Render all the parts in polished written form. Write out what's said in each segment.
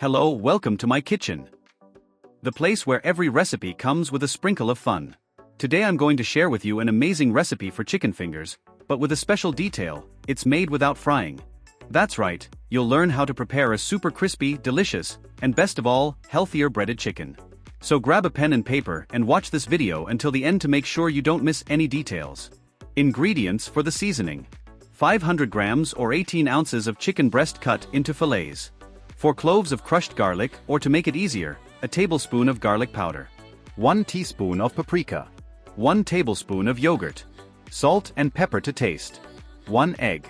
Hello, welcome to my kitchen. The place where every recipe comes with a sprinkle of fun. Today I'm going to share with you an amazing recipe for chicken fingers, but with a special detail: it's made without frying. That's right, you'll learn how to prepare a super crispy, delicious, and best of all, healthier breaded chicken. So grab a pen and paper and watch this video until the end to make sure you don't miss any details. Ingredients for the seasoning: 500 grams or 18 ounces of chicken breast cut into fillets. 4 cloves of crushed garlic, or to make it easier, a tablespoon of garlic powder. 1 teaspoon of paprika. 1 tablespoon of yogurt. Salt and pepper to taste. 1 egg.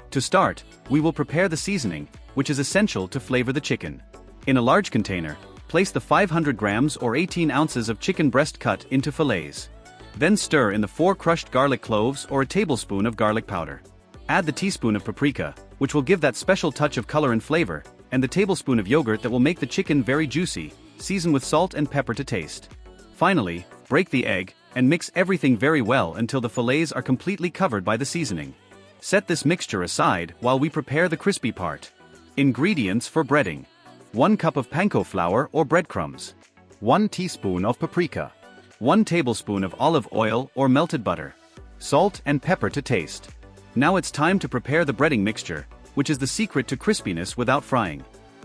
To start, we will prepare the seasoning, which is essential to flavor the chicken. In a large container, place the 500 grams or 18 ounces of chicken breast cut into fillets. Then stir in the 4 crushed garlic cloves or a tablespoon of garlic powder. Add the teaspoon of paprika, which will give that special touch of color and flavor, and the tablespoon of yogurt that will make the chicken very juicy. Season with salt and pepper to taste. Finally, break the egg, and mix everything very well until the fillets are completely covered by the seasoning. Set this mixture aside while we prepare the crispy part. Ingredients for breading: 1 cup of panko flour or breadcrumbs. 1 teaspoon of paprika. 1 tablespoon of olive oil or melted butter. Salt and pepper to taste. Now it's time to prepare the breading mixture, which is the secret to crispiness without frying.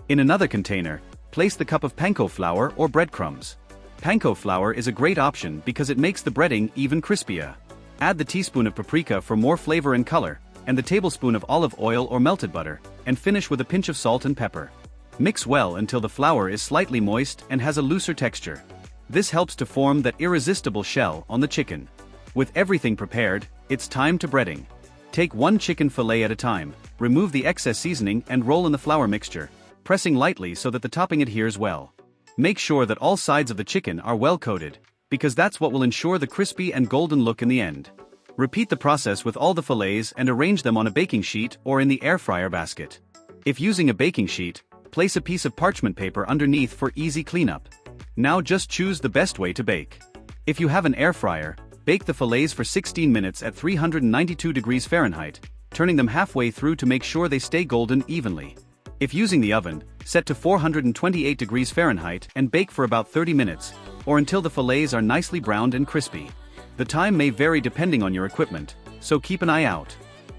In another container, place the cup of panko flour or breadcrumbs. Panko flour is a great option because it makes the breading even crispier. Add the teaspoon of paprika for more flavor and color, and the tablespoon of olive oil or melted butter, and finish with a pinch of salt and pepper. Mix well until the flour is slightly moist and has a looser texture. This helps to form that irresistible shell on the chicken. With everything prepared, it's time to breading. Take 1 chicken fillet at a time, remove the excess seasoning and roll in the flour mixture, pressing lightly so that the topping adheres well. Make sure that all sides of the chicken are well coated, because that's what will ensure the crispy and golden look in the end. Repeat the process with all the fillets and arrange them on a baking sheet or in the air fryer basket. If using a baking sheet, place a piece of parchment paper underneath for easy cleanup. Now just choose the best way to bake. If you have an air fryer, bake the fillets for 16 minutes at 392 degrees Fahrenheit, turning them halfway through to make sure they stay golden evenly. If using the oven, set to 428 degrees Fahrenheit and bake for about 30 minutes, or until the fillets are nicely browned and crispy. The time may vary depending on your equipment, so keep an eye out.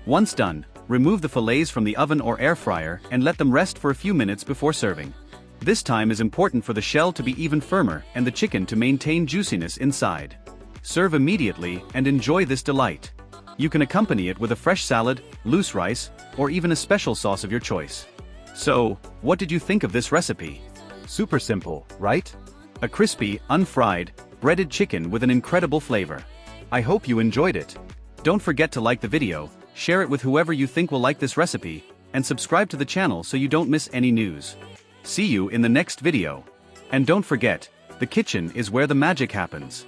Once done, remove the fillets from the oven or air fryer and let them rest for a few minutes before serving. This time is important for the shell to be even firmer and the chicken to maintain juiciness inside. Serve immediately and enjoy this delight. You can accompany it with a fresh salad, loose rice, or even a special sauce of your choice. So, what did you think of this recipe? Super simple, right? A crispy, unfried, breaded chicken with an incredible flavor. I hope you enjoyed it. Don't forget to like the video, share it with whoever you think will like this recipe, and subscribe to the channel so you don't miss any news. See you in the next video. And don't forget, the kitchen is where the magic happens.